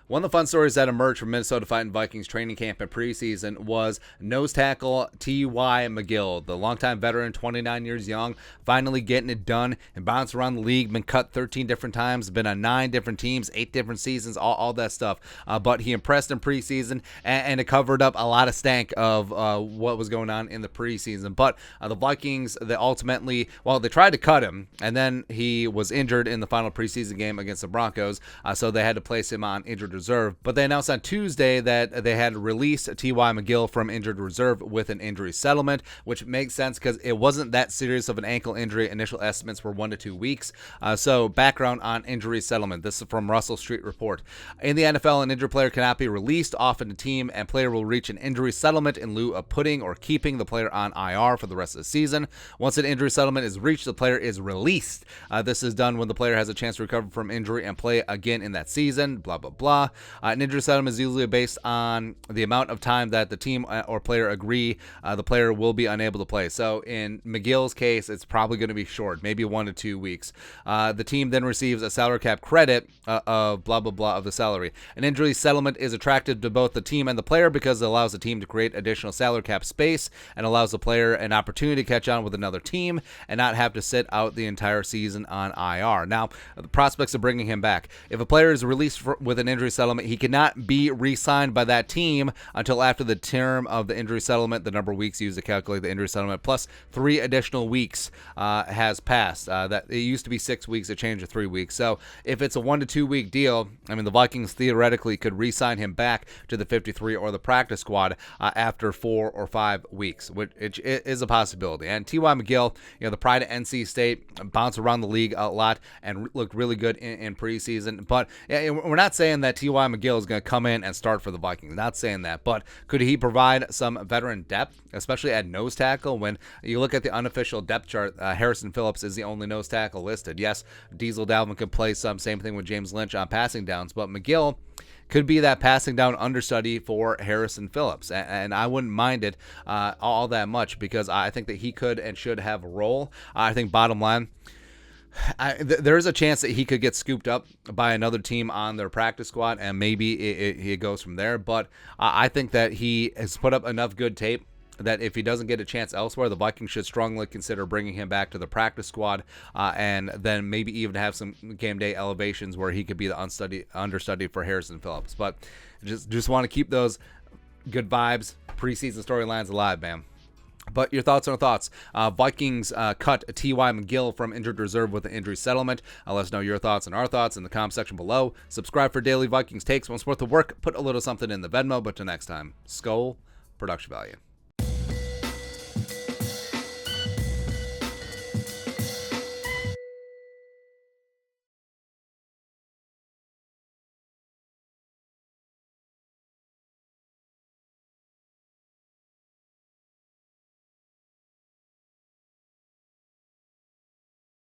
One of the fun stories that emerged from Minnesota Vikings training camp and preseason was nose tackle TY McGill, the longtime veteran, 29 years young, finally getting it done and bounced around the league, been cut 13 different times, been on 9 different teams, 8 different seasons, all that stuff. But he impressed in preseason, and it covered up a lot of stank of what was going on in the preseason. But the Vikings, they ultimately, they tried to cut him, and then he was injured in the final preseason game against the Broncos, so they had to place him on injured reserve. But they announced on Tuesday that they had released TY McGill from injured reserve with an injury settlement, which makes sense because it wasn't that serious of an ankle injury. Initial estimates were 1 to 2 weeks. So background on injury settlement. This is from Russell Street Report. In the NFL, an injured player cannot be released off of the team, and player will reach an injury settlement in lieu of putting or keeping the player on IR for the rest of the season. Once an injury settlement is reached, the player is released. This is done when the player has a chance to recover from injury and play again in that season, blah, blah, blah. An injury settlement is usually based on the amount of time that the team or player agree the player will be unable to play. So in McGill's case, it's probably going to be short, maybe 1 to 2 weeks. The team then receives a salary cap credit of blah, blah, blah of the salary. An injury settlement is attractive to both the team and the player because it allows the team to create additional salary cap space and allows the player an opportunity to catch on with another team and not have to sit out the entire season on IR. Now, the prospects of bringing him back. If a player is released with an injury settlement, he cannot be re-signed by that team until after the term of the injury settlement, the number of weeks used to calculate the injury settlement, plus 3 additional weeks has passed. That it used to be 6 weeks, it changed to 3 weeks. So if it's a 1 to 2 week deal, I mean, the Vikings theoretically could re-sign him back to the 53 or the practice squad after 4 or 5 weeks, which is a possibility. And TY McGill, the pride of NC State, bounced around the league a lot and looked really good in preseason. But we're not saying that TY McGill is going to come in and start for the Vikings. Not saying that. But could he provide some veteran depth, especially at nose tackle? When you look at the unofficial depth chart, Harrison Phillips is the only nose tackle listed. Yes, Diesel Dalvin could play some. Same thing with James Lynch on passing downs. But McGill could be that passing down understudy for Harrison Phillips. And I wouldn't mind it all that much because I think that he could and should have a role. I think bottom line, there is a chance that he could get scooped up by another team on their practice squad, and maybe it goes from there. But I think that he has put up enough good tape that if he doesn't get a chance elsewhere, the Vikings should strongly consider bringing him back to the practice squad and then maybe even have some game day elevations where he could be the understudy for Harrison Phillips. But just want to keep those good vibes, preseason storylines alive, man. But your thoughts on our thoughts. Vikings cut TY McGill from injured reserve with an injury settlement. Let us know your thoughts and our thoughts in the comment section below. Subscribe for daily Vikings takes. Once worth of work, put a little something in the Venmo. But till next time, Skull Production Value.